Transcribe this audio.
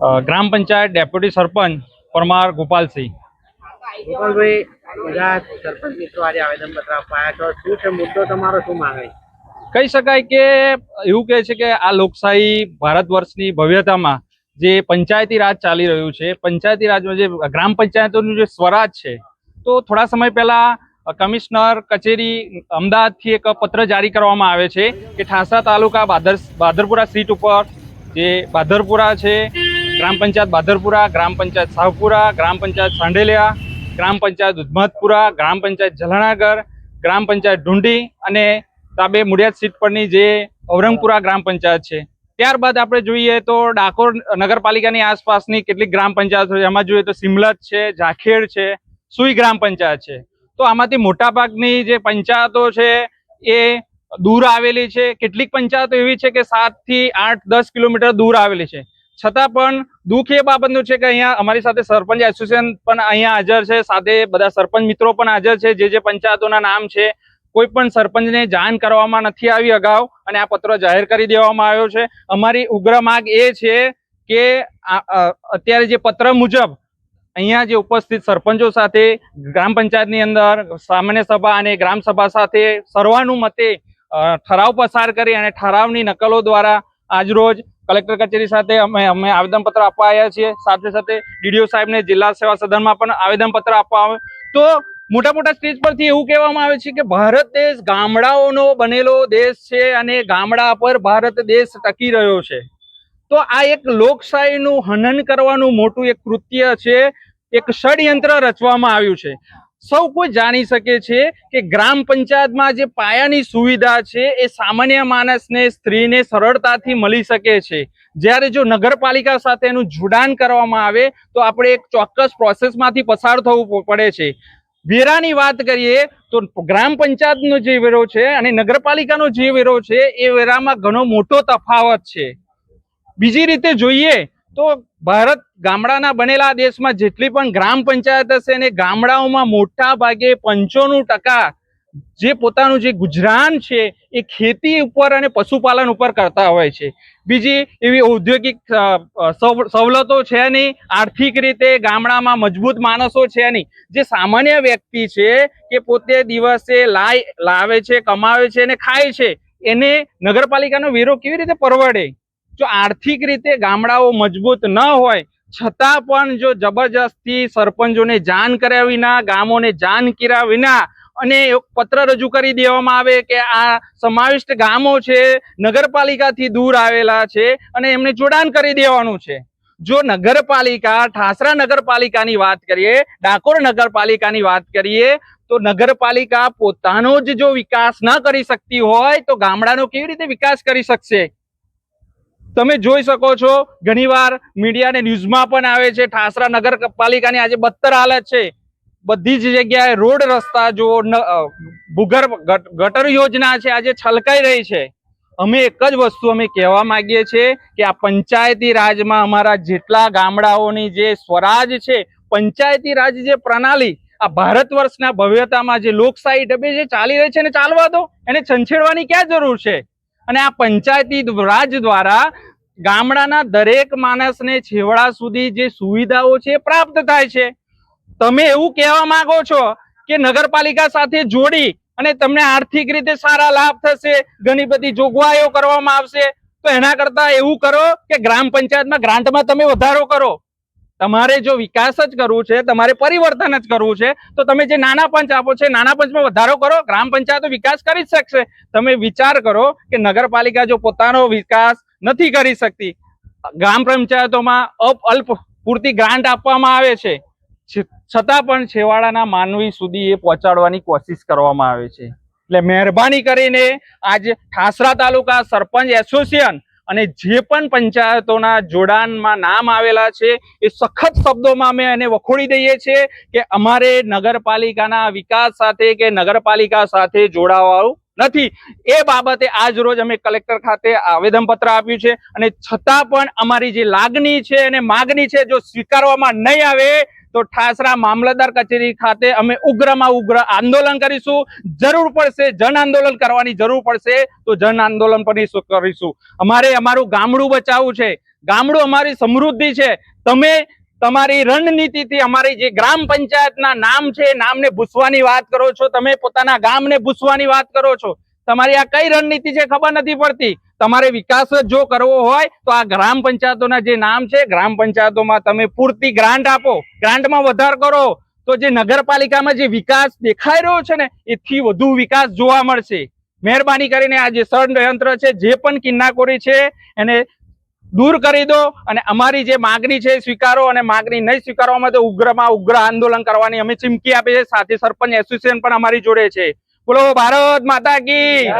ગ્રામ panchayat deputy સરપંચ પરમાર ગોપાલસિંહ। ગોપાલભાઈ, બધા સરપંચ મિત્રો આજે આવેદનપત્ર આપવા આવ્યા છો, શું છે મુદ્દો તમારો, શું માંગણી? કહી શકાય કે એવું કહે છે કે આ લોકશાહી ભારત વર્ષની ભવ્યતામાં જે પંચાયતી રાજ ચાલી રહ્યું છે, પંચાયતી રાજમાં જે ગ્રામ પંચાયતોનું જે સ્વરાજ છે, તો થોડા સમય પહેલા કમિશનર કચેરી અમદાવાદથી એક પત્ર જારી કરવામાં આવે છે કે ઠાસરા તાલુકા બાદરપુરા સીટ ઉપર જે બાદરપુરા છે, ગ્રામ પંચાયત બાદરપુરા, ગ્રામ પંચાયત સાવપુરા, ગ્રામ પંચાયત સાંડેલિયા, ગ્રામ પંચાયત ઉધમતપુરા, ગ્રામ પંચાયત જલાણાગર, ગ્રામ પંચાયત ઢુંડી અને તાબે મુડિયાદ સીટ પરની જે ઔરંગપુરા ગ્રામ પંચાયત છે। ત્યારબાદ આપણે જોઈએ તો ડાકોર નગરપાલિકાની આસપાસની કેટલીક ગ્રામ પંચાયતો છે, એમાં જોઈએ તો સિમલત છે, જાખેડ છે, સુઈ ગ્રામ પંચાયત છે। તો આમાંથી મોટાભાગની જે પંચાયતો છે એ દૂર આવેલી છે, કેટલીક પંચાયતો એવી છે કે 7 થી 8-10 કિલોમીટર દૂર આવેલી છે। છતાં પણ દુઃખ એ બાબતનું છે કે અહીંયા અમારી સાથે સરપંચ એસોસિએશન પણ અહીંયા હાજર છે, સાથે બધા સરપંચ મિત્રો પણ હાજર છે। જે પંચાયતોના નામ છે, કોઈ પણ સરપંચને જાણ કરવામાં નથી આવી અગાઉ અને આ પત્ર જાહેર કરી દેવામાં આવ્યો છે। અમારી ઉગ્ર માંગ એ છે કે અત્યારે જે પત્ર મુજબ અહીંયા જે ઉપસ્થિત સરપંચો સાથે ગ્રામ પંચાયતની અંદર સામાન્ય સભા અને ગ્રામ સભા સાથે સર્વાનુમતે ઠરાવ પસાર કરી અને ઠરાવની નકલો દ્વારા આજરોજ કલેક્ટર કચેરી સાથે અમે આવેદનપત્ર આપવા આવ્યા છીએ। સાથે સાથે ડીડીઓ સાહેબને જિલ્લા સેવા સદનમાં પણ આવેદનપત્ર આપવા આવે તો મોટા મોટા સ્ટેજ પરથી એવું કહેવામાં આવે છે કે ભારત દેશ ગામડાઓનો બનેલો દેશ છે અને ગામડા પર ભારત દેશ ટકી રહ્યો છે। તો આ એક લોકશાહીનું હનન કરવાનું મોટું એક કૃત્ય છે, એક ષડયંત્ર રચવામાં આવ્યું છે। સૌ કોઈ જાણી શકે છે કે ગ્રામ પંચાયતમાં જે પાયાની સુવિધા છે એ સામાન્ય માણસને, સ્ત્રીને સરળતાથી મળી શકે છે, જ્યારે જો નગરપાલિકા સાથે એનું જોડાણ કરવામાં આવે તો આપણે એક ચોક્કસ પ્રોસેસમાંથી પસાર થવું પડે છે। વેરાની વાત કરીએ તો ગ્રામ પંચાયતનો જે વેરો છે અને નગરપાલિકાનો જે વેરો છે એ વેરામાં ઘણો મોટો તફાવત છે। બીજી રીતે જોઈએ તો ભારત ગામડાના બનેલા દેશમાં જેટલી પણ ગ્રામ પંચાયત હશે અને ગામડાઓમાં મોટા ભાગે 95% જે પોતાનું જે ગુજરાન છે એ ખેતી ઉપર અને પશુપાલન ઉપર કરતા હોય છે। બીજી એવી ઔદ્યોગિક સવલતો છે નહીં, આર્થિક રીતે ગામડામાં મજબૂત માણસો છે નહીં। જે સામાન્ય વ્યક્તિ છે કે પોતે દિવસે લાવે છે, કમાવે છે અને ખાય છે, એને નગરપાલિકાનો વેરો કેવી રીતે પરવડે? જો આર્થિક રીતે ગામડાઓ મજબૂત ન હોય છતાં પણ જો જબરજસ્તી સરપંચોને જાણ કર્યા વિના, ગામોને જાણ કર્યા વિના અને પત્ર રજૂ કરી દેવામાં આવે કે આ સમાવિષ્ટ ગામો છે નગરપાલિકાથી દૂર આવેલા છે અને એમને જોડાણ કરી દેવાનું છે। જો નગરપાલિકા, ઠાસરા નગરપાલિકાની વાત કરીએ, ડાકોર નગરપાલિકાની વાત કરીએ તો નગરપાલિકા પોતાનો જ જો વિકાસ ન કરી શકતી હોય તો ગામડાનો કેવી રીતે વિકાસ કરી શકશે? તમે જોઈ શકો છો, ઘણીવાર મીડિયા અને ન્યૂઝમાં પણ આવે છે, ઠાસરા નગરપાલિકાની આજે બદતર હાલત છે। બધી જ જગ્યાએ રોડ રસ્તા જો ભૂગર્ભ ગટર યોજના છે આજે છલકાઈ રહી છે। અમે એક જ વસ્તુ અમે કહેવા માંગીએ છીએ કે આ પંચાયતી રાજમાં અમારા જેટલા ગામડાઓની જે સ્વરાજ છે, પંચાયતી રાજ જે પ્રણાલી આ ભારત વર્ષના ભવ્યતામાં જે લોકશાહી ઢબે જે ચાલી રહી છે એને ચાલવા દો, એને છંછેડવાની ક્યાં જરૂર છે? અને આ પંચાયતી રાજ દ્વારા ગામડાના દરેક માણસને છેવાડા સુધી જે સુવિધાઓ છે પ્રાપ્ત થાય છે। તમે એવું કહેવા માંગો છો કે નગરપાલિકા સાથે જોડી અને તમને આર્થિક રીતે સારા લાભ થશે, ઘણી બધી જોગવાઈઓ કરવામાં આવશે, તો એના કરતા એવું કરો કે ગ્રામ પંચાયતમાં ગ્રાન્ટમાં તમે વધારો કરો। તમારે જો વિકાસ જ કરવું છે, તમારે પરિવર્તન જ કરવું છે તો તમે જે નાના પંચ આપો છો નાના પંચમાં વધારો કરો, ગ્રામ પંચાયતો વિકાસ કરી જ શકશે। તમે વિચાર કરો કે નગરપાલિકા જો પોતાનો વિકાસ નથી કરી શકતી, ગ્રામ પંચાયતોમાં અલ્પ પૂરતી ગ્રાન્ટ આપવામાં આવે છે, છતાં પણ છેવાડાના માનવી સુધી એ પહોંચાડવાની કોશિશ કરવામાં આવે છે। એટલે મહેરબાની કરીને આજે ઠાસરા તાલુકા સરપંચ એસોસિએશન અને જે પણ પંચાયતોના જોડાણમાં નામ આવેલા છે એ સખત શબ્દોમાં અમે એને વખોડી દઈએ છીએ કે અમારે નગરપાલિકાના વિકાસ સાથે કે નગરપાલિકા સાથે જોડાવાનું નથી। એ બાબતે આજ રોજ અમે કલેક્ટર ખાતે આવેદનપત્ર આપ્યું છે અને છતાં પણ અમારી જે લાગણી છે અને માગણી છે જો સ્વીકારવામાં નહીં આવે તો ઠાસરા મામલતદાર કચેરી ખાતે અમે ઉગ્રમાં ઉગ્ર આંદોલન કરીશું। જરૂર પડશે જન આંદોલન કરવાની જરૂર પડશે તો જન આંદોલન પણ કરીશું। અમારે અમારું ગામડું બચાવવું છે, ગામડું અમારી સમૃદ્ધિ છે. તમે તમારી રણનીતિથી અમારી જે ગ્રામ પંચાયતના નામ છે એ નામને ભૂસવાની વાત કરો છો. તમે પોતાના ગામને ભૂસવાની વાત કરો છો. તમારી આ કઈ રણનીતિ છે ખબર નથી પડતી. તમારે વિકાસ જ જો કરવો હોય તો આ ગ્રામ પંચાયતોના જે નામ છે ગ્રામ પંચાયતોમાં તમે પૂરતી ગ્રાન્ટ આપો, ગ્રાન્ટમાં વધારો કરો, તો જે નગરપાલિકામાં જે વિકાસ દેખાઈ રહ્યો છે ને એથી વધુ વિકાસ જોવા મળશે. મહેરબાની કરીને આ જે ષડયંત્ર છે, જે પણ કિન્નાકોરી છે એને દૂર કરી દો અને અમારી જે માગણી છે એ સ્વીકારો, અને માગણી નહીં સ્વીકારવામાં તો ઉગ્રમાં ઉગ્ર આંદોલન કરવાની અમે ચીમકી આપી છે. સાથે સરપંચ એસોસિએશન પણ અમારી જોડે છે. બોલો ભારત માતા કી.